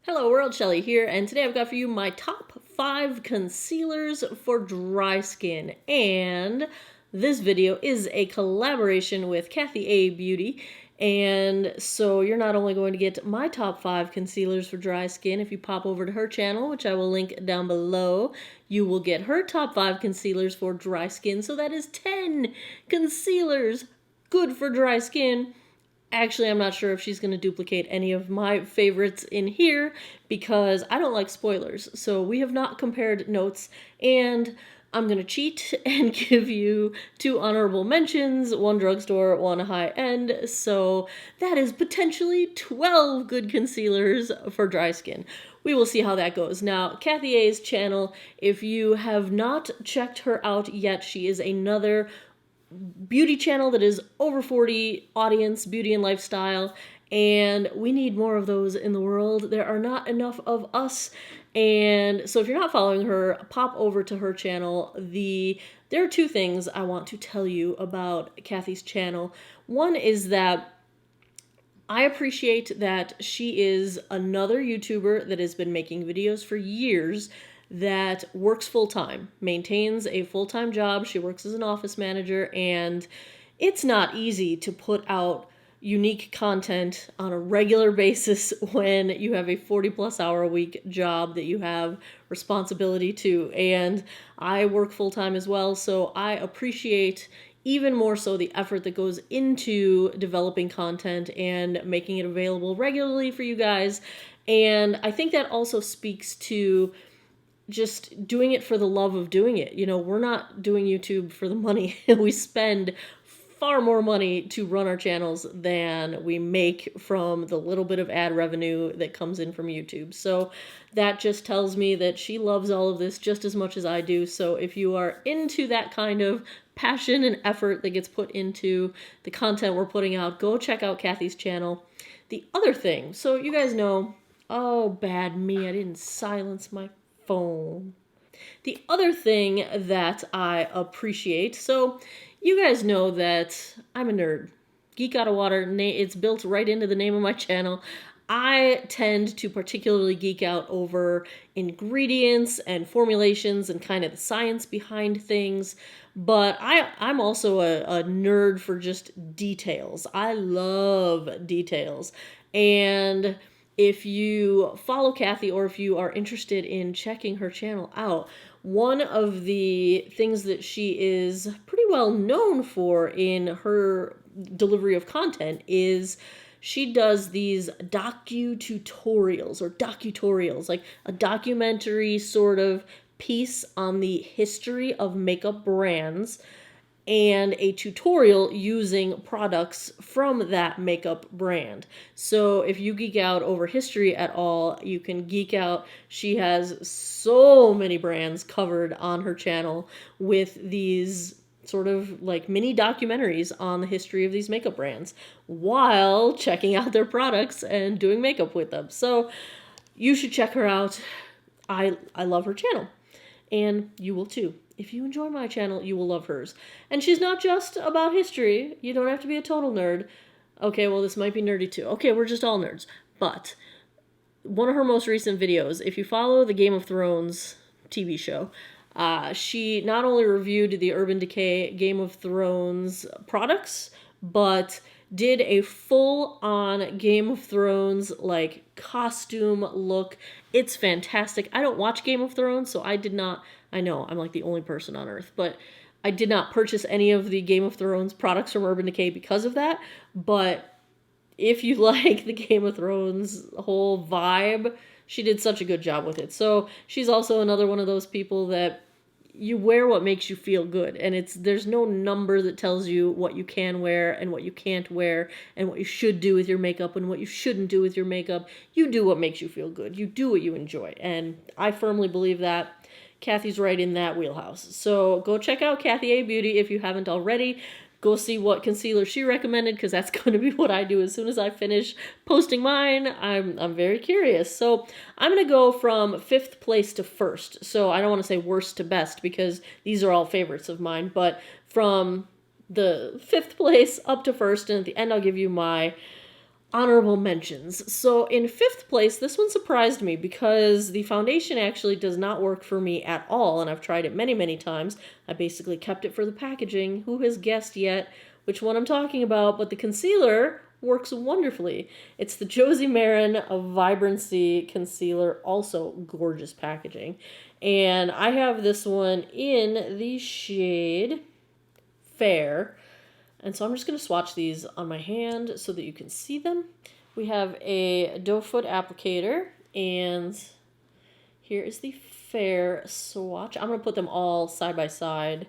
Hello world, Shelly here, and today I've got for you my top 5 concealers for dry skin. And this video is a collaboration with Kathy A Beauty. And so you're not only going to get my top 5 concealers for dry skin if you pop over to her channel, which I will link down below, you will get her top 5 concealers for dry skin. So that is 10 concealers good for dry skin. Actually, I'm not sure if she's going to duplicate any of my favorites in here because I don't like spoilers. So we have not compared notes, and I'm going to cheat and give you 2 honorable mentions, 1 drugstore, 1 high-end. So that is potentially 12 good concealers for dry skin. We will see how that goes. Now, Kathy A's channel, if you have not checked her out yet, she is another beauty channel that is over 40 audience, beauty and lifestyle, and we need more of those in the world. There are not enough of us, and so if you're not following her, pop over to her channel. There are 2 things I want to tell you about Kathy's channel. One is that I appreciate that she is another YouTuber that has been making videos for years that works full-time, maintains a full-time job. She works as an office manager, and it's not easy to put out unique content on a regular basis when you have a 40-plus hour a week job that you have responsibility to. And I work full-time as well, so I appreciate even more so the effort that goes into developing content and making it available regularly for you guys. And I think that also speaks to just doing it for the love of doing it. You know, we're not doing YouTube for the money. We spend far more money to run our channels than we make from the little bit of ad revenue that comes in from YouTube. So that just tells me that she loves all of this just as much as I do. So if you are into that kind of passion and effort that gets put into the content we're putting out, go check out Kathy's channel. The other thing, so you guys know, oh, bad me, I didn't silence my phone. The other thing that I appreciate, so you guys know that I'm a nerd. Geek Out of Water, it's built right into the name of my channel. I tend to particularly geek out over ingredients and formulations and kind of the science behind things, but I'm also a nerd for just details. I love details. And if you follow Kathy or if you are interested in checking her channel out, one of the things that she is pretty well known for in her delivery of content is she does these docututorials, like a documentary sort of piece on the history of makeup brands and a tutorial using products from that makeup brand. So if you geek out over history at all, you can geek out. She has so many brands covered on her channel with these sort of like mini documentaries on the history of these makeup brands while checking out their products and doing makeup with them. So you should check her out. I love her channel, and you will too. If you enjoy my channel, you will love hers. And she's not just about history. You don't have to be a total nerd. Okay, well, this might be nerdy too. Okay, we're just all nerds. But one of her most recent videos, if you follow the Game of Thrones TV show, she not only reviewed the Urban Decay Game of Thrones products, but did a full-on Game of Thrones, like, costume look. It's fantastic. I don't watch Game of Thrones, so I know, I'm like the only person on earth, but I did not purchase any of the Game of Thrones products from Urban Decay because of that. But if you like the Game of Thrones whole vibe, she did such a good job with it. So she's also another one of those people that you wear what makes you feel good, and there's no number that tells you what you can wear and what you can't wear and what you should do with your makeup and what you shouldn't do with your makeup. You do what makes you feel good. You do what you enjoy, and I firmly believe that. Kathy's right in that wheelhouse. So go check out Kathy A Beauty if you haven't already. Go see what concealer she recommended, because that's going to be what I do as soon as I finish posting mine. I'm very curious. So I'm going to go from 5th place to 1st. So I don't want to say worst to best, because these are all favorites of mine. But from the 5th place up to 1st, and at the end I'll give you my honorable mentions. So in 5th place, this one surprised me because the foundation actually does not work for me at all, and I've tried it many, many times. I basically kept it for the packaging. Who has guessed yet which one I'm talking about? But the concealer works wonderfully. It's the Josie Maran Vibrancy Concealer, also gorgeous packaging. And I have this one in the shade Fair. And so I'm just going to swatch these on my hand so that you can see them. We have a doe foot applicator, and here is the Fair swatch. I'm going to put them all side by side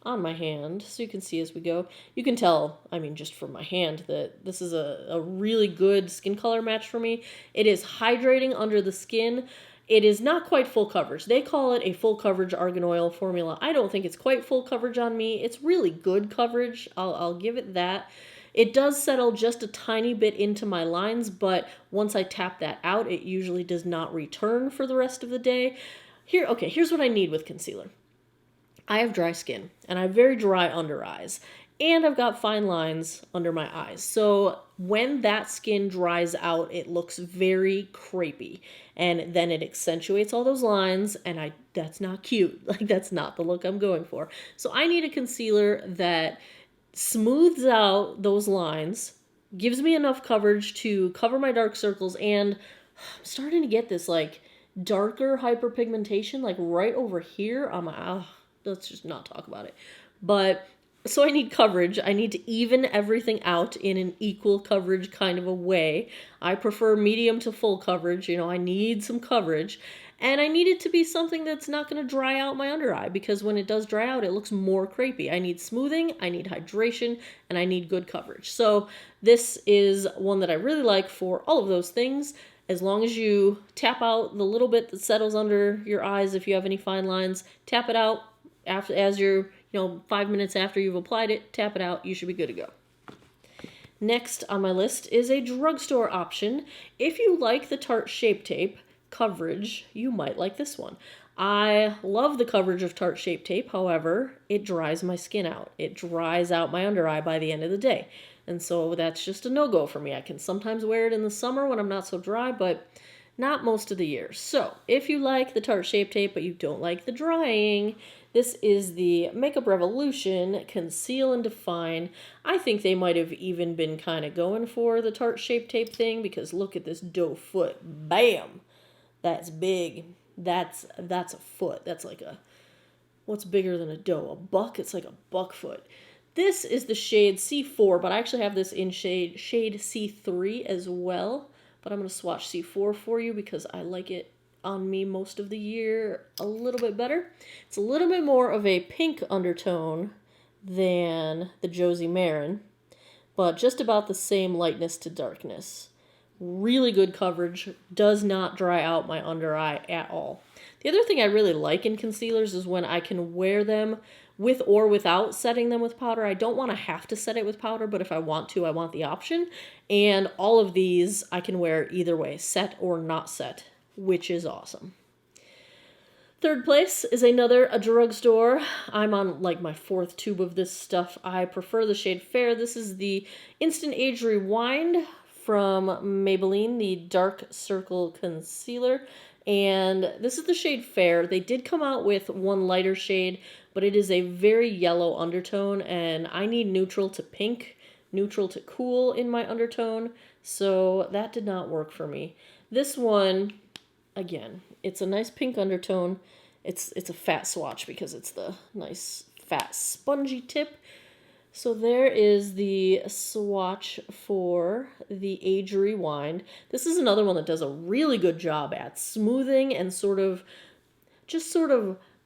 on my hand so you can see as we go. You can tell, I mean, just from my hand, that this is a really good skin color match for me. It is hydrating under the skin. It is not quite full coverage. They call it a full coverage argan oil formula. I don't think it's quite full coverage on me. It's really good coverage. I'll give it that. It does settle just a tiny bit into my lines, but once I tap that out, it usually does not return for the rest of the day. Here's what I need with concealer. I have dry skin, and I have very dry under eyes, and I've got fine lines under my eyes. So when that skin dries out, it looks very crepey, and then it accentuates all those lines, and that's not cute. Like, that's not the look I'm going for. So I need a concealer that smooths out those lines, gives me enough coverage to cover my dark circles, and I'm starting to get this, like, darker hyperpigmentation, like, right over here on my... let's just not talk about it. But so I need coverage. I need to even everything out in an equal coverage kind of a way. I prefer medium to full coverage. I need some coverage. And I need it to be something that's not going to dry out my under eye, because when it does dry out, it looks more crepey. I need smoothing, I need hydration, and I need good coverage. So this is one that I really like for all of those things. As long as you tap out the little bit that settles under your eyes, if you have any fine lines, tap it out. As you're, 5 minutes after you've applied it, tap it out, you should be good to go. Next on my list is a drugstore option. If you like the Tarte Shape Tape coverage, you might like this one. I love the coverage of Tarte Shape Tape, however, it dries my skin out. It dries out my under eye by the end of the day. And so that's just a no-go for me. I can sometimes wear it in the summer when I'm not so dry, but not most of the year. So if you like the Tarte Shape Tape, but you don't like the drying, this is the Makeup Revolution Conceal and Define. I think they might have even been kind of going for the Tarte Shape Tape thing, because look at this doe foot. Bam! That's big. That's a foot. That's like what's bigger than a doe? A buck? It's like a buck foot. This is the shade C4, but I actually have this in shade C3 as well. But I'm going to swatch C4 for you because I like it on me most of the year a little bit better. It's a little bit more of a pink undertone than the Josie Maran, but just about the same lightness to darkness. Really good coverage, does not dry out my under eye at all. The other thing I really like in concealers is when I can wear them with or without setting them with powder. I don't want to have to set it with powder, but if I want to, I want the option. And all of these I can wear either way, set or not set, which is awesome. Third place is a drugstore. I'm on like my 4th tube of this stuff. I prefer the shade Fair. This is the Instant Age Rewind from Maybelline, the Dark Circle Concealer. And this is the shade Fair. They did come out with one lighter shade, but it is a very yellow undertone, and I need neutral to pink, neutral to cool in my undertone, so that did not work for me. This one, again, it's a nice pink undertone. It's a fat swatch because it's the nice fat spongy tip. So there is the swatch for the Age Rewind. This is another one that does a really good job at smoothing and sort of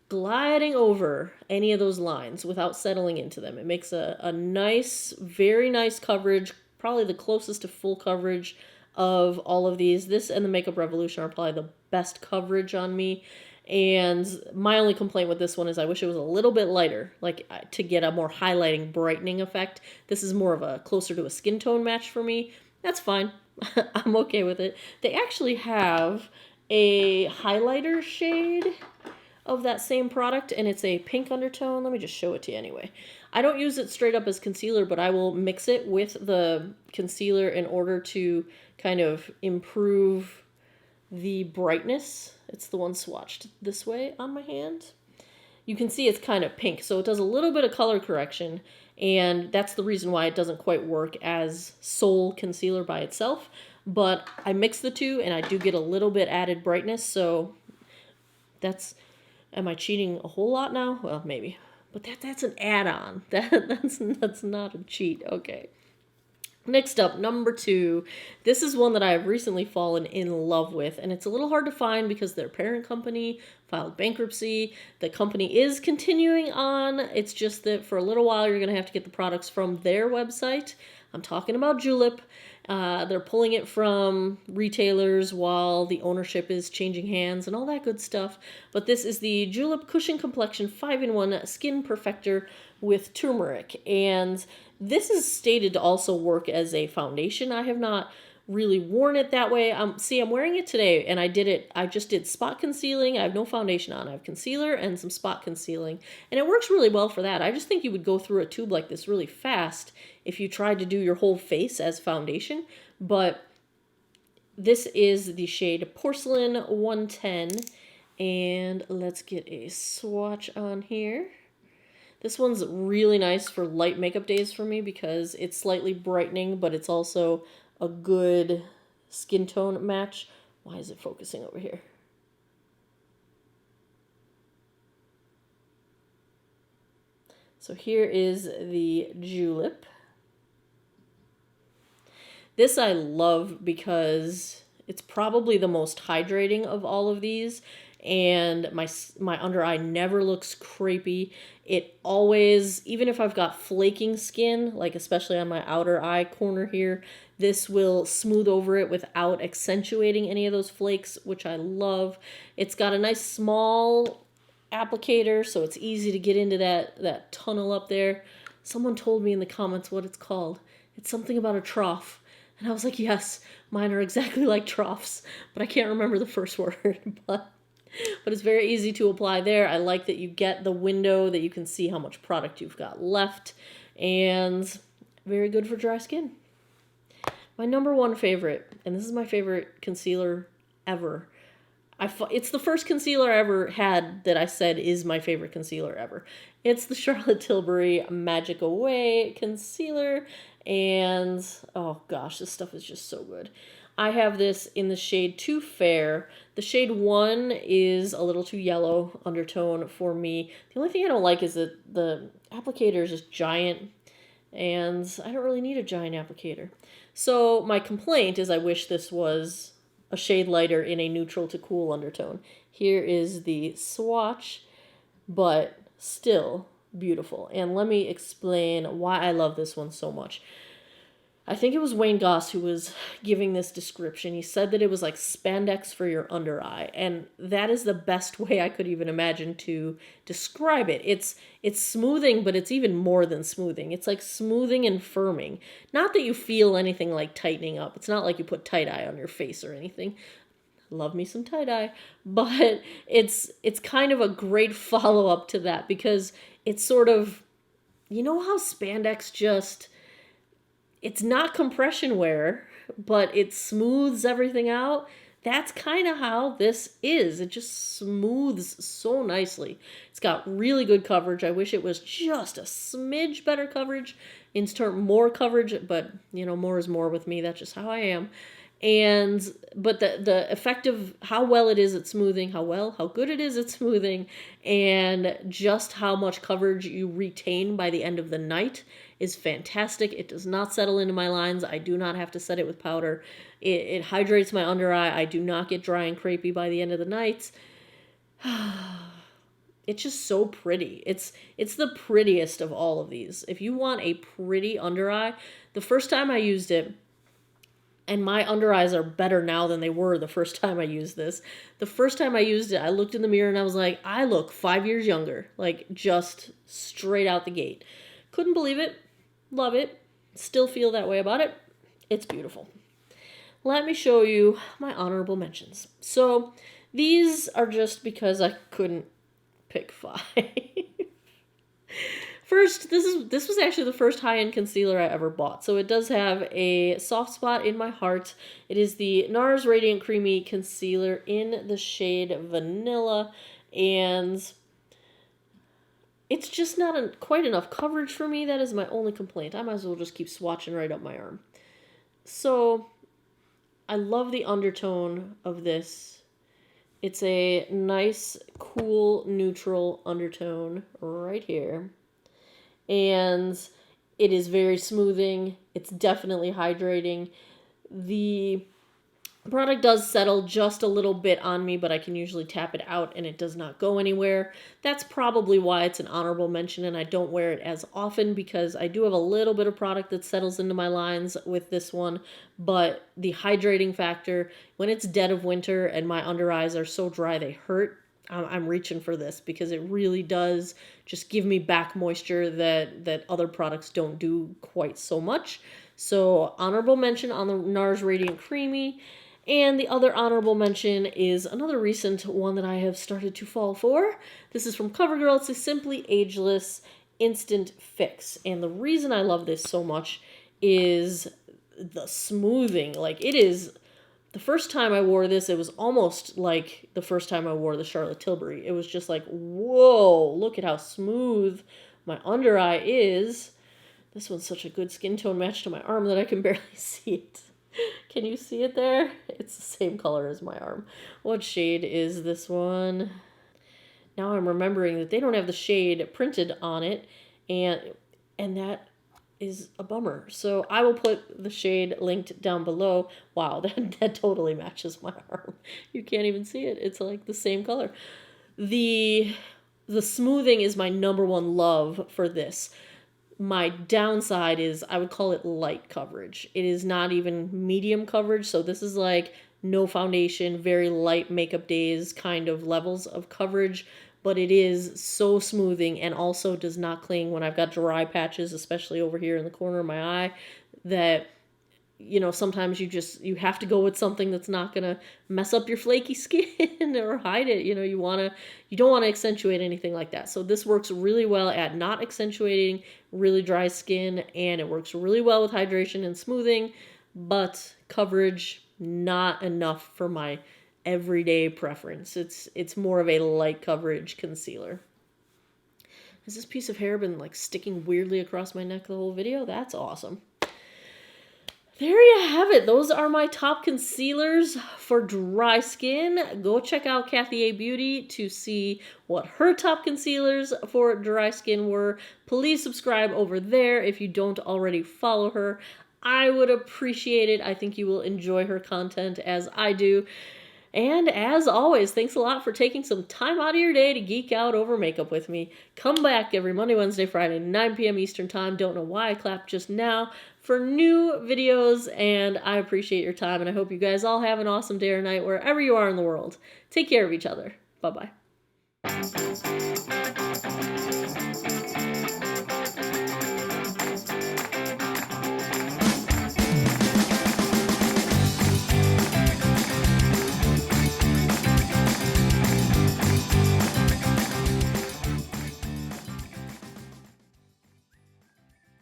gliding over any of those lines without settling into them. It makes a nice, very nice coverage, probably the closest to full coverage of all of these. This and the Makeup Revolution are probably the best coverage on me. And my only complaint with this one is I wish it was a little bit lighter, like to get a more highlighting, brightening effect. This is more of a closer to a skin tone match for me. That's fine. I'm okay with it. They actually have a highlighter shade of that same product, and it's a pink undertone. Let me just show it to you anyway. I don't use it straight up as concealer, but I will mix it with the concealer in order to kind of improve the brightness. It's the one swatched this way on my hand. You can see it's kind of pink, so it does a little bit of color correction, and that's the reason why it doesn't quite work as sole concealer by itself. But I mix the two, and I do get a little bit added brightness, so that's... Am I cheating a whole lot now? Well, maybe. But that's an add-on. That's not a cheat. Okay. Next up, number 2. This is one that I have recently fallen in love with, and it's a little hard to find because their parent company filed bankruptcy. The company is continuing on. It's just that for a little while you're going to have to get the products from their website. I'm talking about Julep. They're pulling it from retailers while the ownership is changing hands and all that good stuff. But this is the Julep Cushion Complexion 5-in-1 Skin Perfector with Turmeric. And this is stated to also work as a foundation. I have not really worn it that way. See, I'm wearing it today, and I just did spot concealing. I have no foundation on. I have concealer and some spot concealing, and it works really well for that. I just think you would go through a tube like this really fast if you tried to do your whole face as foundation, but this is the shade Porcelain 110, and let's get a swatch on here. This one's really nice for light makeup days for me because it's slightly brightening, but it's also a good skin tone match. Why is it focusing over here? So here is the Julep. This I love because it's probably the most hydrating of all of these, and my under eye never looks crepey. It always, even if I've got flaking skin, like especially on my outer eye corner here, this will smooth over it without accentuating any of those flakes, which I love. It's got a nice small applicator, so it's easy to get into that tunnel up there. Someone told me in the comments what it's called. It's something about a trough. And I was like, yes, mine are exactly like troughs, but I can't remember the first word. But it's very easy to apply there. I like that you get the window that you can see how much product you've got left, and very good for dry skin. My number 1 favorite, and this is my favorite concealer ever. It's the first concealer I ever had that I said is my favorite concealer ever. It's the Charlotte Tilbury Magic Away concealer, and oh gosh, this stuff is just so good. I have this in the shade Too Fair. The shade 1 is a little too yellow undertone for me. The only thing I don't like is that the applicator is just giant, and I don't really need a giant applicator. So my complaint is I wish this was a shade lighter in a neutral to cool undertone. Here is the swatch, but still beautiful. And let me explain why I love this one so much. I think it was Wayne Goss who was giving this description. He said that it was like spandex for your under eye, and that is the best way I could even imagine to describe it. It's smoothing, but it's even more than smoothing. It's like smoothing and firming. Not that you feel anything like tightening up. It's not like you put tie-dye on your face or anything. Love me some tie-dye, but it's kind of a great follow-up to that because it's sort of, you know how spandex just... It's not compression wear, but it smooths everything out. That's kind of how this is. It just smooths so nicely. It's got really good coverage. I wish it was just a smidge better coverage instead of more coverage, but you know, more is more with me. That's just how I am. But the effect of how well it is at smoothing, how good it is at smoothing, and just how much coverage you retain by the end of the night is fantastic. It does not settle into my lines. I do not have to set it with powder. It hydrates my under eye. I do not get dry and crepey by the end of the night. It's just so pretty. It's the prettiest of all of these. If you want a pretty under eye, the first time I used it, and my under eyes are better now than they were the first time I used this. The first time I used it, I looked in the mirror and I was like, I look 5 years younger. Like, just straight out the gate. Couldn't believe it. Love it. Still feel that way about it. It's beautiful. Let me show you my honorable mentions. So, these are just because I couldn't pick 5. First, this was actually the first high-end concealer I ever bought. So it does have a soft spot in my heart. It is the NARS Radiant Creamy Concealer in the shade Vanilla. And it's just not quite enough coverage for me. That is my only complaint. I might as well just keep swatching right up my arm. So I love the undertone of this. It's a nice, cool, neutral undertone right here. And it is very smoothing. It's definitely hydrating. The product does settle just a little bit on me, but I can usually tap it out and it does not go anywhere. That's probably why it's an honorable mention and I don't wear it as often, because I do have a little bit of product that settles into my lines with this one, but the hydrating factor, when it's dead of winter and my under eyes are so dry they hurt, I'm reaching for this because it really does just give me back moisture that other products don't do quite so much. So honorable mention on the NARS Radiant Creamy. And the other honorable mention is another recent one that I have started to fall for. This is from CoverGirl. It's a Simply Ageless Instant Fix. And the reason I love this so much is the smoothing. Like, it is... The first time I wore this, it was almost like the first time I wore the Charlotte Tilbury. It was just like, whoa, look at how smooth my under eye is. This one's such a good skin tone match to my arm that I can barely see it. Can you see it there? It's the same color as my arm. What shade is this one? Now I'm remembering that they don't have the shade printed on it, and that is a bummer. So I will put the shade linked down below. Wow, that totally matches my arm. You can't even see it. It's like the same color. The smoothing is my number one love for this. My downside is I would call it light coverage. It is not even medium coverage. So this is like no foundation, very light makeup days kind of levels of coverage. But it is so smoothing and also does not cling when I've got dry patches, especially over here in the corner of my eye, that, you know, sometimes you have to go with something that's not going to mess up your flaky skin or hide it. You know, you don't want to accentuate anything like that. So this works really well at not accentuating really dry skin, and it works really well with hydration and smoothing, but coverage not enough for my everyday preference. It's more of a light coverage concealer. Has this piece of hair been like sticking weirdly across my neck the whole video? That's awesome. There you have it. Those are my top concealers for dry skin. Go check out Kathy A Beauty to see what her top concealers for dry skin were. Please subscribe over there if you don't already follow her. I would appreciate it. I think you will enjoy her content as I do. And as always, thanks a lot for taking some time out of your day to geek out over makeup with me. Come back every Monday, Wednesday, Friday, 9 p.m. Eastern Time. Don't know why I clapped just now for new videos, and I appreciate your time, and I hope you guys all have an awesome day or night wherever you are in the world. Take care of each other. Bye-bye.